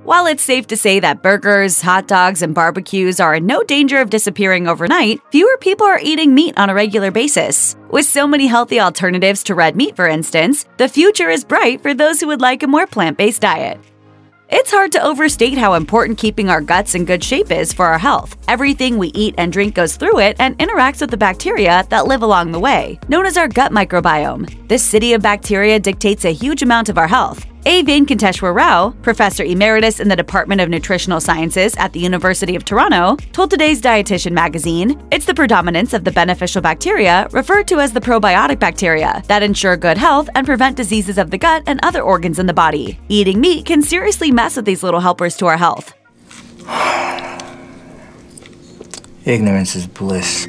While it's safe to say that burgers, hot dogs, and barbecues are in no danger of disappearing overnight, fewer people are eating meat on a regular basis. With so many healthy alternatives to red meat, for instance, the future is bright for those who would like a more plant-based diet. It's hard to overstate how important keeping our guts in good shape is for our health. Everything we eat and drink goes through it and interacts with the bacteria that live along the way, known as our gut microbiome. This city of bacteria dictates a huge amount of our health. A. Venkateshwar Rao, professor emeritus in the Department of Nutritional Sciences at the University of Toronto, told today's Dietitian magazine, "It's the predominance of the beneficial bacteria, referred to as the probiotic bacteria, that ensure good health and prevent diseases of the gut and other organs in the body. Eating meat can seriously mess with these little helpers to our health." Ignorance is bliss.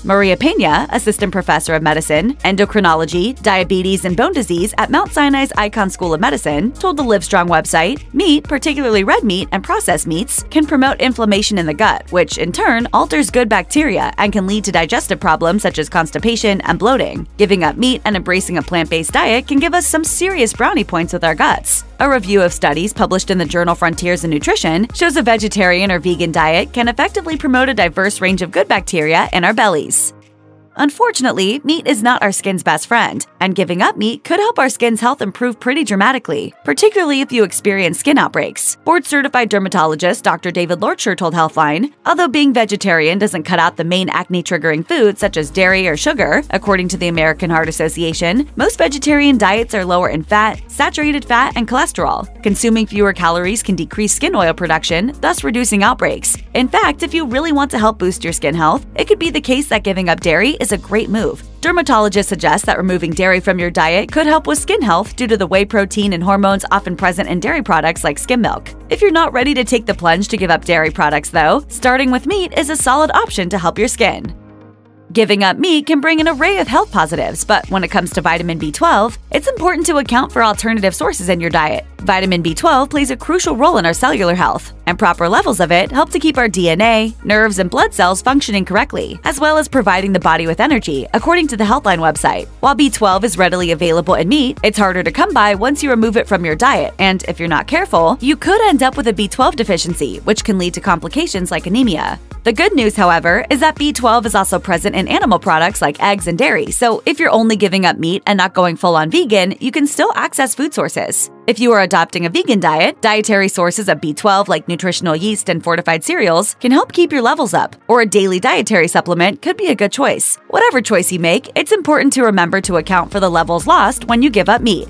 Maria Pena, assistant professor of medicine, endocrinology, diabetes, and bone disease at Mount Sinai's Icahn School of Medicine, told the Livestrong website, "Meat, particularly red meat and processed meats, can promote inflammation in the gut, which in turn alters good bacteria and can lead to digestive problems such as constipation and bloating. Giving up meat and embracing a plant-based diet can give us some serious brownie points with our guts." A review of studies published in the journal Frontiers in Nutrition shows a vegetarian or vegan diet can effectively promote a diverse range of good bacteria in our bellies. Unfortunately, meat is not our skin's best friend, and giving up meat could help our skin's health improve pretty dramatically, particularly if you experience skin outbreaks. Board-certified dermatologist Dr. David Lorcher told Healthline, although being vegetarian doesn't cut out the main acne-triggering foods such as dairy or sugar, according to the American Heart Association, most vegetarian diets are lower in fat, saturated fat, and cholesterol. Consuming fewer calories can decrease skin oil production, thus reducing outbreaks. In fact, if you really want to help boost your skin health, it could be the case that giving up dairy is a great move. Dermatologists suggest that removing dairy from your diet could help with skin health due to the whey protein and hormones often present in dairy products like skim milk. If you're not ready to take the plunge to give up dairy products, though, starting with meat is a solid option to help your skin. Giving up meat can bring an array of health positives, but when it comes to vitamin B12, it's important to account for alternative sources in your diet. Vitamin B12 plays a crucial role in our cellular health, and proper levels of it help to keep our DNA, nerves, and blood cells functioning correctly, as well as providing the body with energy, according to the Healthline website. While B12 is readily available in meat, it's harder to come by once you remove it from your diet, and if you're not careful, you could end up with a B12 deficiency, which can lead to complications like anemia. The good news, however, is that B12 is also present in animal products like eggs and dairy, so if you're only giving up meat and not going full-on vegan, you can still access food sources. If you are adopting a vegan diet, dietary sources of B12 like nutritional yeast and fortified cereals can help keep your levels up, or a daily dietary supplement could be a good choice. Whatever choice you make, it's important to remember to account for the levels lost when you give up meat.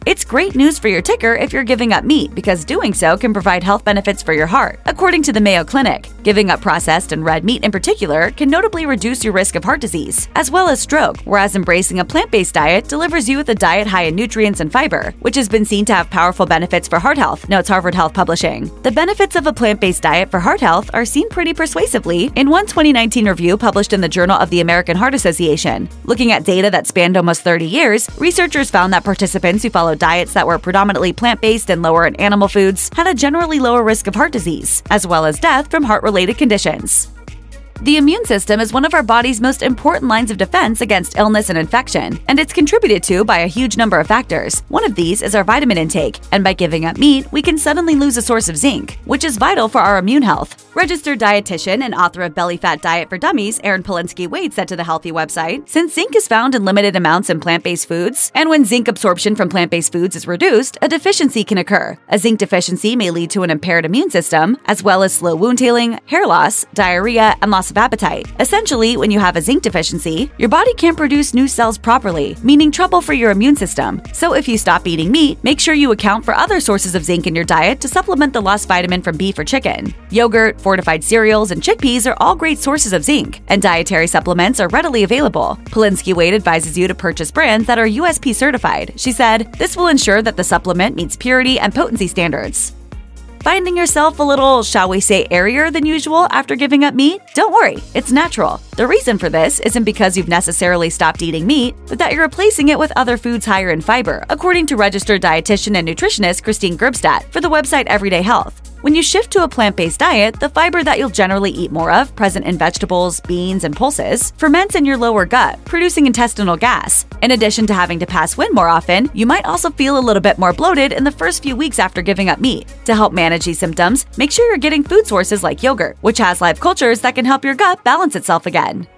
It's great news for your ticker if you're giving up meat because doing so can provide health benefits for your heart. According to the Mayo Clinic, giving up processed and red meat in particular can notably reduce your risk of heart disease, as well as stroke, whereas embracing a plant-based diet delivers you with a diet high in nutrients and fiber, which has been seen to have powerful benefits for heart health, notes Harvard Health Publishing. The benefits of a plant-based diet for heart health are seen pretty persuasively in one 2019 review published in the Journal of the American Heart Association. Looking at data that spanned almost 30 years, researchers found that participants who followed diets that were predominantly plant-based and lower in animal foods had a generally lower risk of heart disease, as well as death from heart-related conditions. The immune system is one of our body's most important lines of defense against illness and infection, and it's contributed to by a huge number of factors. One of these is our vitamin intake, and by giving up meat, we can suddenly lose a source of zinc, which is vital for our immune health. Registered dietitian and author of Belly Fat Diet for Dummies, Erin Polinsky-Wade said to the Healthy website, "Since zinc is found in limited amounts in plant-based foods, and when zinc absorption from plant-based foods is reduced, a deficiency can occur. A zinc deficiency may lead to an impaired immune system, as well as slow wound healing, hair loss, diarrhea, and loss of appetite. Essentially, when you have a zinc deficiency, your body can't produce new cells properly, meaning trouble for your immune system. So if you stop eating meat, make sure you account for other sources of zinc in your diet to supplement the lost vitamin from beef or chicken. Yogurt, fortified cereals, and chickpeas are all great sources of zinc, and dietary supplements are readily available. Polinsky-Wade advises you to purchase brands that are USP certified. She said, "This will ensure that the supplement meets purity and potency standards." Finding yourself a little, shall we say, airier than usual after giving up meat? Don't worry, it's natural. The reason for this isn't because you've necessarily stopped eating meat, but that you're replacing it with other foods higher in fiber, according to registered dietitian and nutritionist Christine Gerbstadt for the website Everyday Health. When you shift to a plant-based diet, the fiber that you'll generally eat more of, present in vegetables, beans, and pulses, ferments in your lower gut, producing intestinal gas. In addition to having to pass wind more often, you might also feel a little bit more bloated in the first few weeks after giving up meat. To help manage these symptoms, make sure you're getting food sources like yogurt, which has live cultures that can help your gut balance itself again.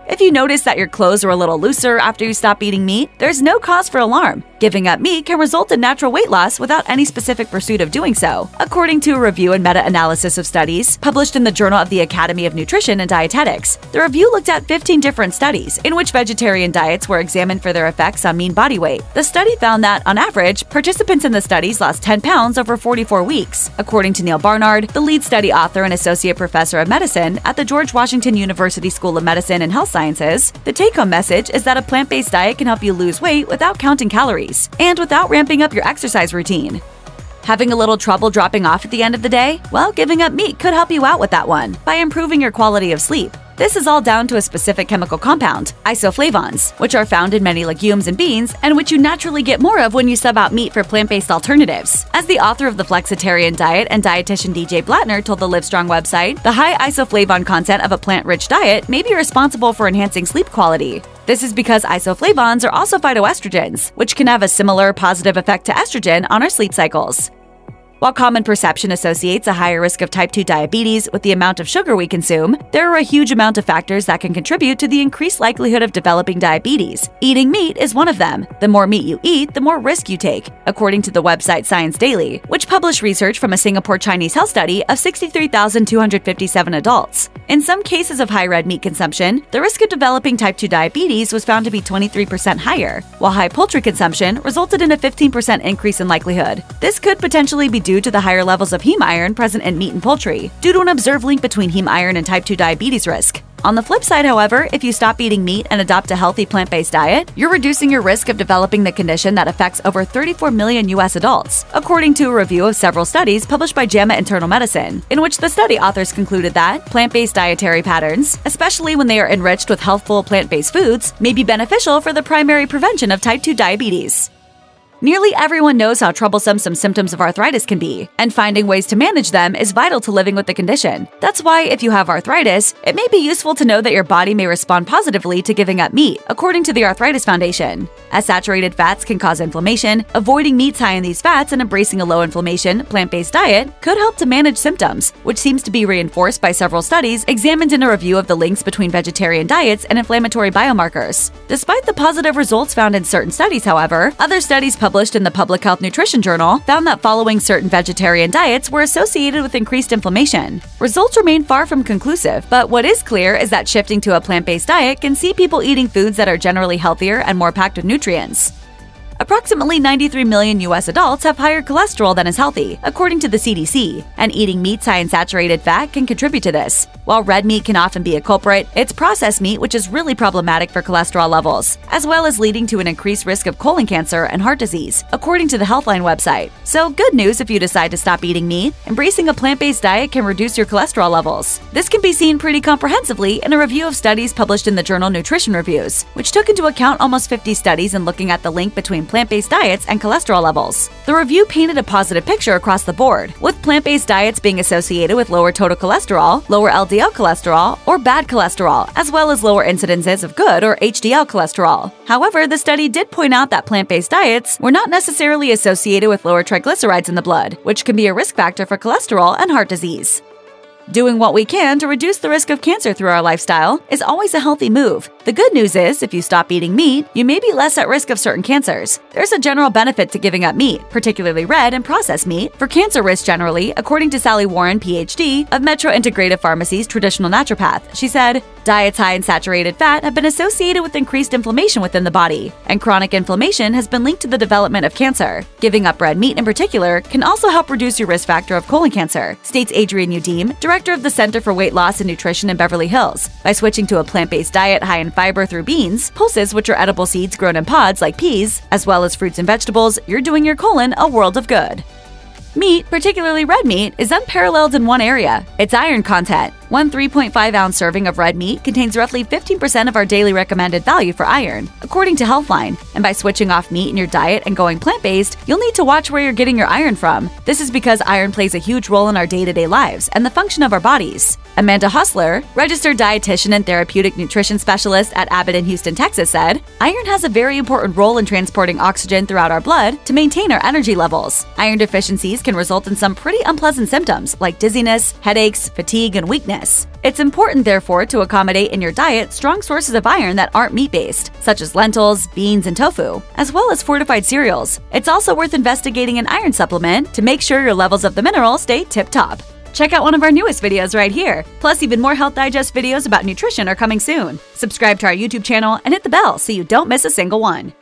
If you notice that your clothes are a little looser after you stop eating meat, there's no cause for alarm. Giving up meat can result in natural weight loss without any specific pursuit of doing so, according to a review and meta-analysis of studies published in the Journal of the Academy of Nutrition and Dietetics. The review looked at 15 different studies in which vegetarian diets were examined for their effects on mean body weight. The study found that, on average, participants in the studies lost 10 pounds over 44 weeks. According to Neil Barnard, the lead study author and associate professor of medicine at the George Washington University School of Medicine and Health Sciences, the take-home message is that a plant-based diet can help you lose weight without counting calories and without ramping up your exercise routine. Having a little trouble dropping off at the end of the day? Well, giving up meat could help you out with that one by improving your quality of sleep. This is all down to a specific chemical compound, isoflavones, which are found in many legumes and beans and which you naturally get more of when you sub out meat for plant-based alternatives. As the author of the Flexitarian Diet and dietitian DJ Blattner told the Livestrong website, the high isoflavone content of a plant-rich diet may be responsible for enhancing sleep quality. This is because isoflavones are also phytoestrogens, which can have a similar positive effect to estrogen on our sleep cycles. While common perception associates a higher risk of type 2 diabetes with the amount of sugar we consume, there are a huge amount of factors that can contribute to the increased likelihood of developing diabetes. Eating meat is one of them. The more meat you eat, the more risk you take, according to the website Science Daily, which published research from a Singapore Chinese health study of 63,257 adults. In some cases of high red meat consumption, the risk of developing type 2 diabetes was found to be 23% higher, while high poultry consumption resulted in a 15% increase in likelihood. This could potentially be due to the higher levels of heme iron present in meat and poultry, due to an observed link between heme iron and type 2 diabetes risk. On the flip side, however, if you stop eating meat and adopt a healthy plant-based diet, you're reducing your risk of developing the condition that affects over 34 million U.S. adults, according to a review of several studies published by JAMA Internal Medicine, in which the study authors concluded that plant-based dietary patterns, especially when they are enriched with healthful plant-based foods, may be beneficial for the primary prevention of type 2 diabetes. Nearly everyone knows how troublesome some symptoms of arthritis can be, and finding ways to manage them is vital to living with the condition. That's why, if you have arthritis, it may be useful to know that your body may respond positively to giving up meat, according to the Arthritis Foundation. As saturated fats can cause inflammation, avoiding meats high in these fats and embracing a low-inflammation, plant-based diet could help to manage symptoms, which seems to be reinforced by several studies examined in a review of the links between vegetarian diets and inflammatory biomarkers. Despite the positive results found in certain studies, however, other studies published in the Public Health Nutrition Journal found that following certain vegetarian diets were associated with increased inflammation. Results remain far from conclusive, but what is clear is that shifting to a plant-based diet can see people eating foods that are generally healthier and more packed with nutrients. Approximately 93 million U.S. adults have higher cholesterol than is healthy, according to the CDC, and eating meats high in saturated fat can contribute to this. While red meat can often be a culprit, it's processed meat which is really problematic for cholesterol levels, as well as leading to an increased risk of colon cancer and heart disease, according to the Healthline website. So good news if you decide to stop eating meat. Embracing a plant-based diet can reduce your cholesterol levels. This can be seen pretty comprehensively in a review of studies published in the journal Nutrition Reviews, which took into account almost 50 studies in looking at the link between plant-based diets and cholesterol levels. The review painted a positive picture across the board, with plant-based diets being associated with lower total cholesterol, lower LDL cholesterol, or bad cholesterol, as well as lower incidences of good or HDL cholesterol. However, the study did point out that plant-based diets were not necessarily associated with lower triglycerides in the blood, which can be a risk factor for cholesterol and heart disease. Doing what we can to reduce the risk of cancer through our lifestyle is always a healthy move. The good news is, if you stop eating meat, you may be less at risk of certain cancers. There's a general benefit to giving up meat, particularly red and processed meat, for cancer risk generally, according to Sally Warren, PhD, of Metro Integrative Pharmacy's traditional naturopath. She said, diets high in saturated fat have been associated with increased inflammation within the body, and chronic inflammation has been linked to the development of cancer. Giving up red meat in particular can also help reduce your risk factor of colon cancer, states Adrienne Udeem, director of the Center for Weight Loss and Nutrition in Beverly Hills. By switching to a plant-based diet high in fiber through beans, pulses, which are edible seeds grown in pods like peas, as well as fruits and vegetables, you're doing your colon a world of good. Meat, particularly red meat, is unparalleled in one area: its iron content. One 3.5-ounce serving of red meat contains roughly 15% of our daily recommended value for iron, according to Healthline. And by switching off meat in your diet and going plant-based, you'll need to watch where you're getting your iron from. This is because iron plays a huge role in our day-to-day lives and the function of our bodies. Amanda Hustler, registered dietitian and therapeutic nutrition specialist at Abbott in Houston, Texas, said, "Iron has a very important role in transporting oxygen throughout our blood to maintain our energy levels. Iron deficiencies can result in some pretty unpleasant symptoms like dizziness, headaches, fatigue, and weakness. It's important, therefore, to accommodate in your diet strong sources of iron that aren't meat-based, such as lentils, beans, and tofu, as well as fortified cereals. It's also worth investigating an iron supplement to make sure your levels of the mineral stay tip-top." Check out one of our newest videos right here. Plus, even more Health Digest videos about nutrition are coming soon. Subscribe to our YouTube channel and hit the bell so you don't miss a single one.